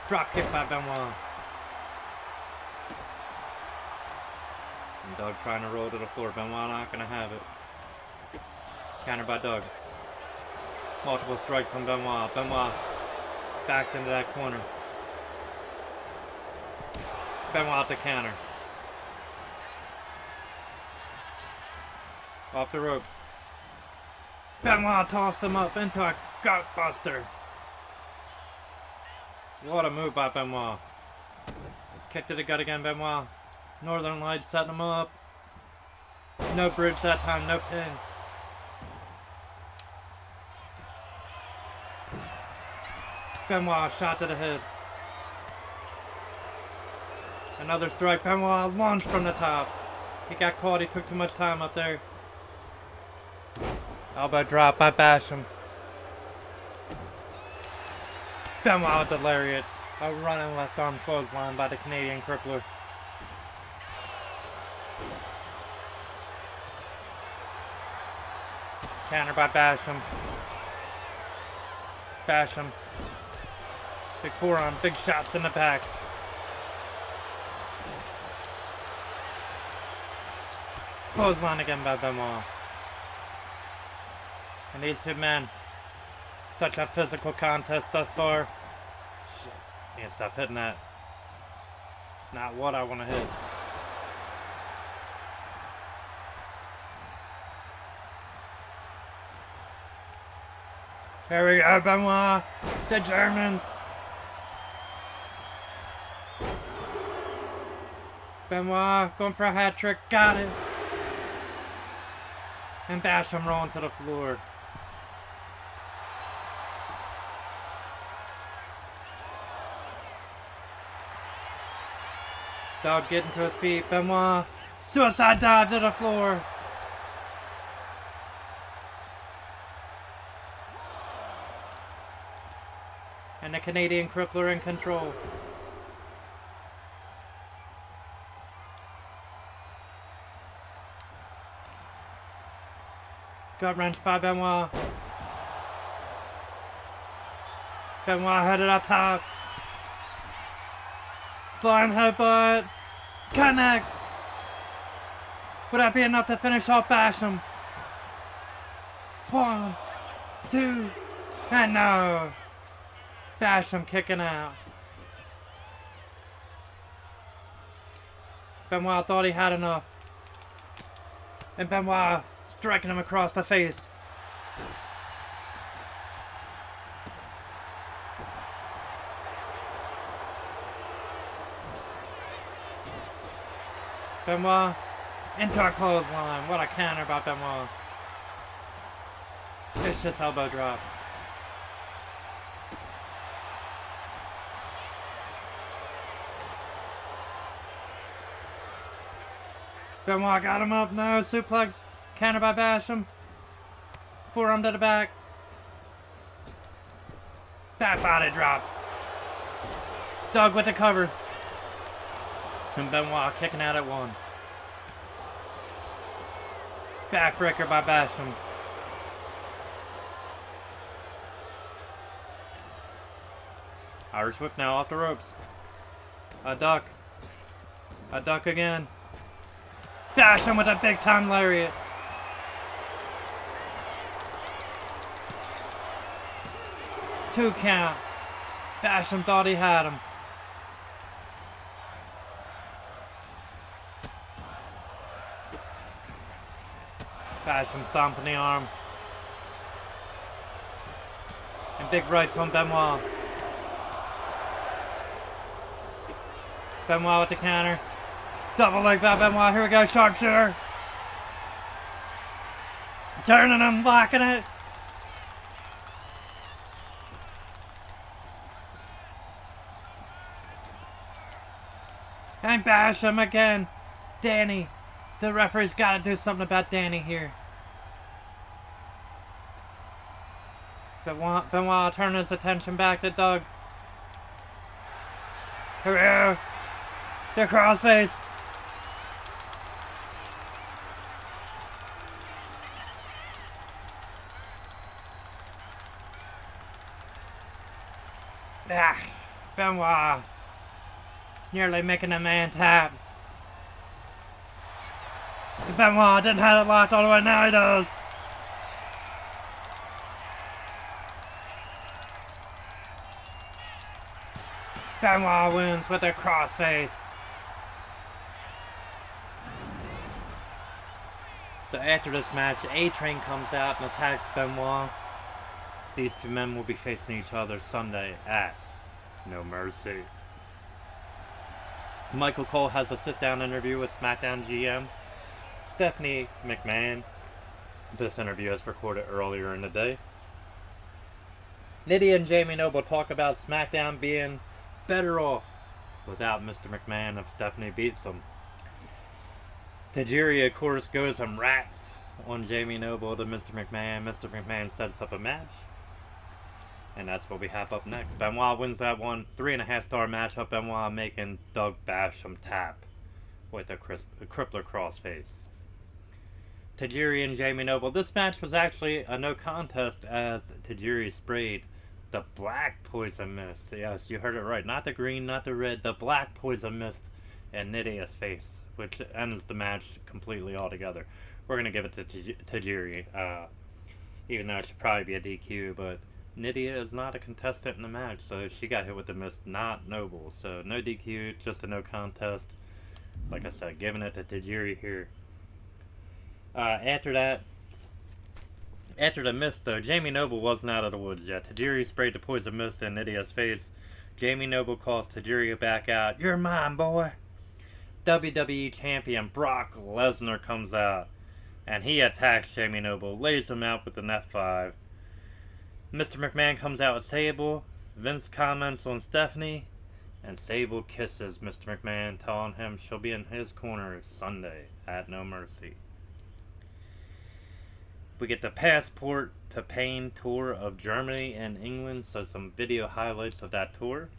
Drop kick by Benoit. And Doug trying to roll to the floor. Benoit not going to have it. Counter by Doug. Multiple strikes on Benoit. Benoit backed into that corner. Benoit to counter. Off the ropes. Benoit tossed him up into a gut buster. What a move by Benoit. Kick to the gut again, Benoit. Northern Lights setting him up. No bridge that time, no pin. Benoit shot to the head. Another strike. Benoit launched from the top. He got caught. He took too much time up there. Elbow drop by Basham. Benoit with the lariat. A running left arm clothesline by the Canadian Crippler. Counter by Basham. Basham. Big forearm, big shots in the back. Clothesline again by Benoit. And these two men, such a physical contest thus far. Shit, can't stop hitting that. Not what I want to hit. There we go, Benoit. The Germans. Benoit going for a hat trick. Got it. And Basham rolling to the floor. Doug getting to his feet. Benoit. Suicide dive to the floor. And the Canadian Crippler in control. Gut wrench by Benoit. Benoit headed up top. Flying headbutt. Connects. Would that be enough to finish off Basham? 1, 2, and no. Basham kicking out. Benoit thought he had enough. And Benoit striking him across the face. Benoit into a clothesline. What a counter by Benoit. Vicious elbow drop. Benoit got him up. No, suplex. Counter by Basham. Forearm to the back. Back body drop. Doug with the cover. And Benoit kicking out at 1. Backbreaker by Basham. Irish whip now off the ropes. A duck. A duck again. Basham with a big time lariat. Two count. Basham thought he had him. Basham stomping the arm. And big rights on Benoit. Benoit with the counter. Double leg by Benoit. Here we go. Sharpshooter. Turning him. Locking it. And bash him again. Danny. The referee's got to do something about Danny here. Benoit turning his attention back to Doug. Here we go. The crossface. Benoit. Nearly making a man tap. Benoit didn't have it locked all the way. Now he does. Benoit wins with a crossface. So after this match, A-Train comes out and attacks Benoit. These two men will be facing each other Sunday at No Mercy. Michael Cole has a sit-down interview with SmackDown GM Stephanie McMahon. This interview is recorded earlier in the day. Nydia and Jamie Noble talk about SmackDown being better off without Mr. McMahon if Stephanie beats him. Tajiri, of course, goes and rats on Jamie Noble to Mr. McMahon. Mr. McMahon sets up a match. And that's what we have up next. Benoit wins that one. 3.5-star matchup. Benoit making Doug Basham tap with a crippler crossface. Tajiri and Jamie Noble. This match was actually a no contest as Tajiri sprayed the black poison mist. Yes, you heard it right. Not the green, not the red. The black poison mist in Nydia's face, which ends the match completely altogether. We're going to give it to Tajiri, even though it should probably be a DQ, but Nydia is not a contestant in the match, so she got hit with the mist, not Noble. So no DQ, just a no contest. Like I said, giving it to Tajiri here. After the mist, though, Jamie Noble wasn't out of the woods yet. Tajiri sprayed the poison mist in Nydia's face. Jamie Noble calls Tajiri back out. You're mine, boy. WWE Champion Brock Lesnar comes out, and he attacks Jamie Noble, lays him out with an F5. Mr. McMahon comes out with Sable. Vince comments on Stephanie, and Sable kisses Mr. McMahon, telling him she'll be in his corner Sunday at No Mercy. We get the Passport to Pain tour of Germany and England, so some video highlights of that tour.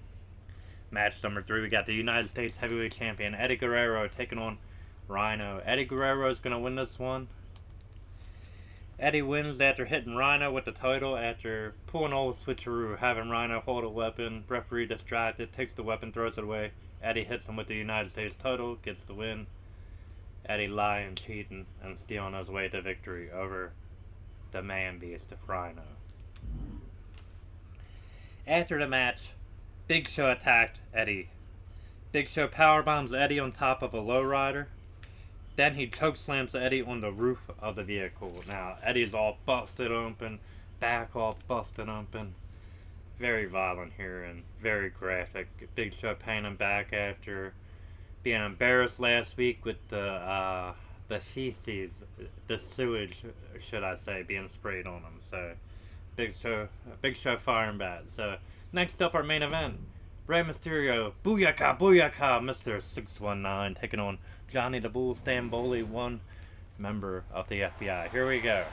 Match number 3, we got the United States Heavyweight Champion Eddie Guerrero taking on Rhino. Eddie Guerrero is going to win this one. Eddie wins after hitting Rhino with the title after pulling old switcheroo, having Rhino hold a weapon. Referee distracted, takes the weapon, throws it away. Eddie hits him with the United States title, gets the win. Eddie lying, cheating, and stealing his way to victory over the man beast of Rhino. After the match, Big Show attacked Eddie. Big Show powerbombs Eddie on top of a lowrider. Then he chokeslams Eddie on the roof of the vehicle. Now, Eddie's all busted open, back all busted open. Very violent here and very graphic. Big Show paying him back after being embarrassed last week with the feces, the sewage, should I say, being sprayed on him. So, Big Show firing back. So, next up, our main event. Rey Mysterio, Booyaka, Booyaka, Mr. 619, taking on Johnny the Bull Stamboli, one member of the FBI. Here we go.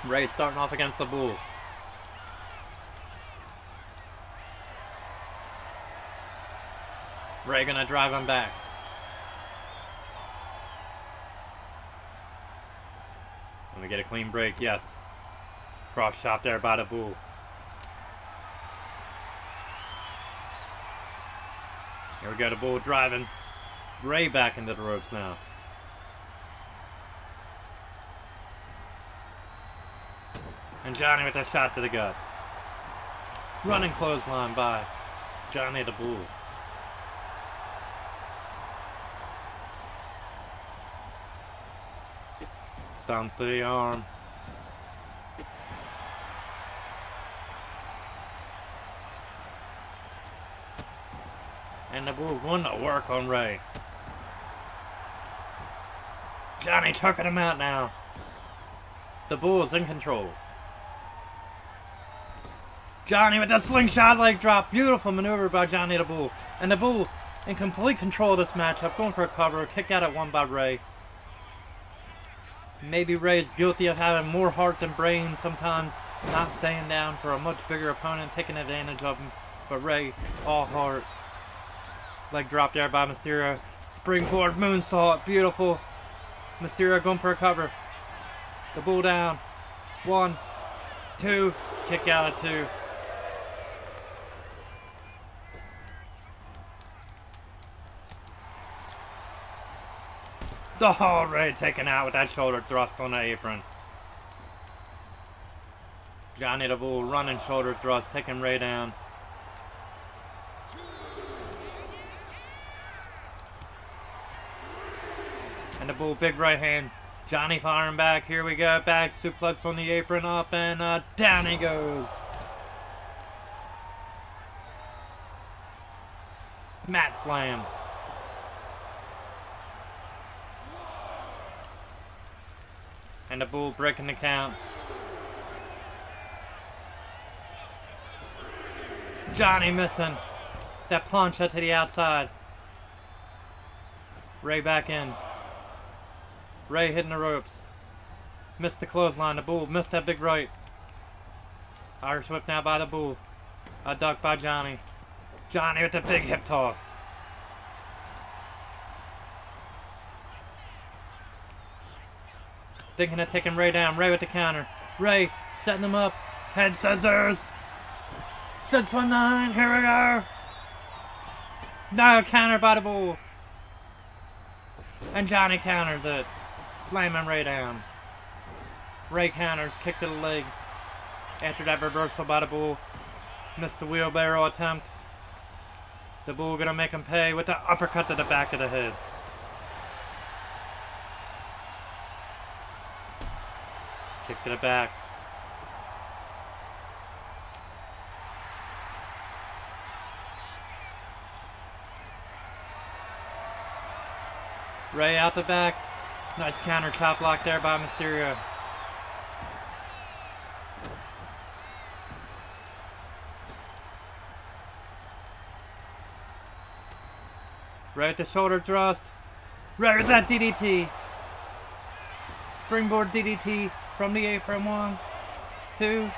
Rey starting off against the Bull. Rey gonna drive him back. Let me get a clean break, yes. Cross shot there by the Bull. Here we go, the Bull driving Rey back into the ropes now. And Johnny with a shot to the gut. Running clothesline by Johnny the Bull. Stomps to the arm. And the Bull going to work on Ray. Johnny chucking him out now. The Bull's in control. Johnny with the slingshot leg drop. Beautiful maneuver by Johnny the Bull. And the Bull in complete control of this matchup. Going for a cover. Kick out at one by Ray. Maybe Ray's guilty of having more heart than brain sometimes. Not staying down for a much bigger opponent. Taking advantage of him. But Ray, all heart. Leg drop there by Mysterio. Springboard moonsault. Beautiful. Mysterio going for a cover. The Bull down. 1, 2. Kick out at 2. Oh, Ray taken out with that shoulder thrust on the apron. Johnny the Bull running shoulder thrust, taking Ray down. And the Bull, big right hand. Johnny firing back. Here we go. Back suplex on the apron. Up and down he goes. Mat slam. And the Bull breaking the count. Johnny missing. That plancha to the outside. Ray back in. Ray hitting the ropes. Missed the clothesline. The Bull missed that big right. Irish whip now by the Bull. A duck by Johnny. Johnny with the big hip toss. Thinking of taking Ray down. Ray with the counter. Ray setting him up. Head scissors. 619. Here we go. No, counter by the Bull. And Johnny counters it. Slamming Ray down. Ray counters. Kick to the leg. After that reversal by the Bull. Missed the wheelbarrow attempt. The Bull gonna make him pay with the uppercut to the back of the head. Kick to the back. Ray out the back. Nice counter chop block there by Mysterio. Ray with the shoulder thrust. Ray with that DDT. Springboard DDT from the apron. 1, 2.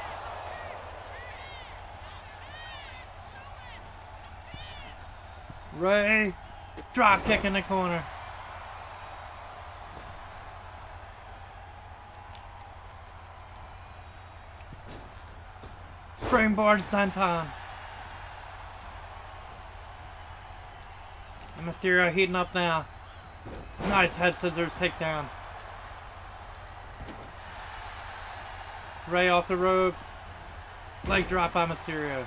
Ray. Drop kick in the corner. Springboard senton. And Mysterio heating up now. Nice head scissors takedown. Ray off the ropes. Leg drop by Mysterio.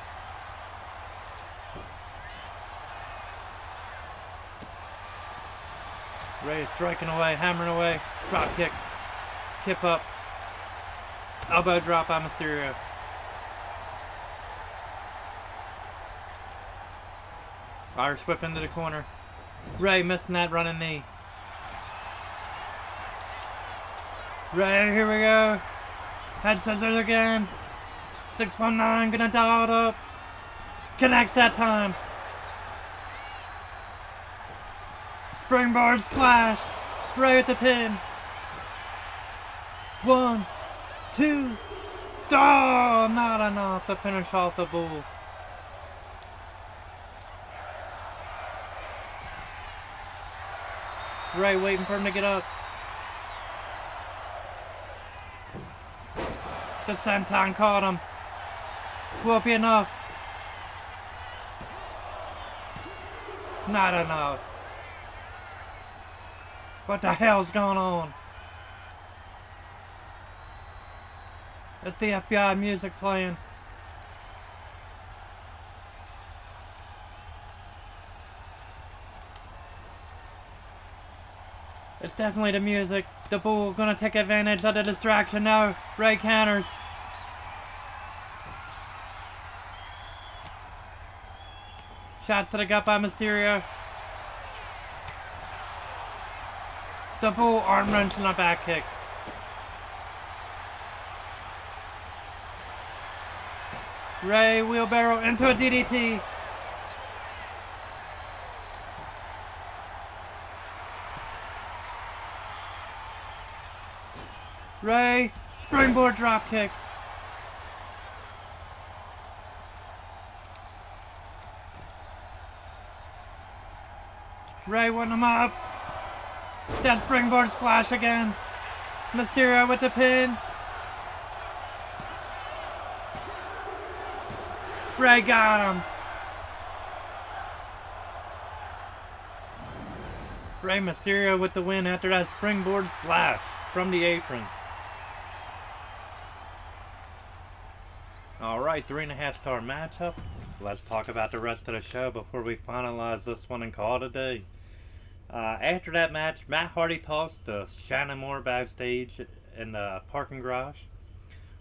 Ray is striking away, hammering away. Drop kick. Kip up. Elbow drop by Mysterio. Irish whip into the corner. Ray missing that running knee. Ray, here we go. Head scissors again. 619, gonna dial it up. Connects that time. Springboard splash. Ray at the pin. 1, 2. Oh, not enough to finish off the Bull. Ray waiting for him to get up. The senton caught him. Will be enough. Not enough. What the hell's going on? It's the FBI music playing. It's definitely the music. The Bull gonna take advantage of the distraction now. Ray counters. Shots to the gut by Mysterio. The Bull arm wrench and a back kick. Ray wheelbarrow into a DDT. Ray springboard drop kick. Ray won him up. That springboard splash again. Mysterio with the pin. Ray got him. Rey Mysterio with the win after that springboard splash from the apron. Alright, 3.5-star matchup. Let's talk about the rest of the show before we finalize this one and call it a day. After that match, Matt Hardy talks to Shannon Moore backstage in the parking garage.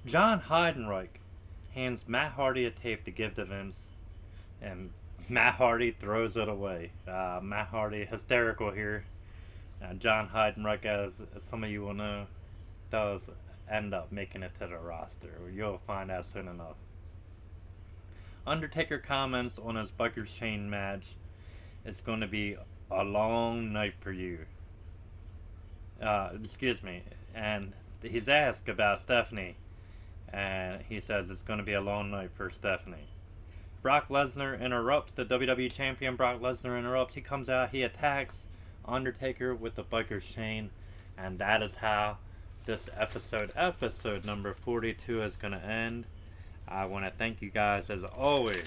John Heidenreich hands Matt Hardy a tape to give to Vince, and Matt Hardy throws it away. Matt Hardy, hysterical here. John Heidenreich, as some of you will know, does end up making it to the roster. You'll find out soon enough. Undertaker comments on his Booker Chain match. It's going to be a long night for you. Excuse me. And he's asked about Stephanie, and he says it's going to be a long night for Stephanie. Brock Lesnar interrupts. The WWE Champion Brock Lesnar interrupts. He comes out. He attacks Undertaker with the Biker Chain. And that is how this episode number 42, is going to end. I want to thank you guys, as always,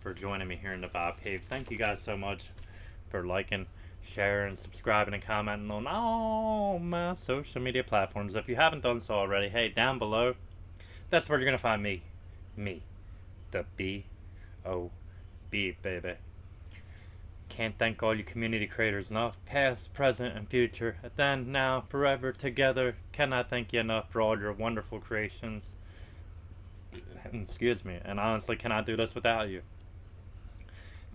for joining me here in the Bob Cave. Thank you guys so much for liking, sharing, subscribing, and commenting on all my social media platforms. If you haven't done so already, hey, down below, that's where you're going to find me. Me. The B.O.B. baby. Can't thank all you community creators enough, past, present, and future. Then, now, forever, together. Cannot thank you enough for all your wonderful creations. Excuse me. And honestly, cannot do this without you.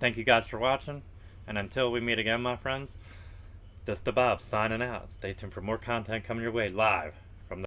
Thank you guys for watching. And until we meet again, my friends, this the Bob signing out. Stay tuned for more content coming your way live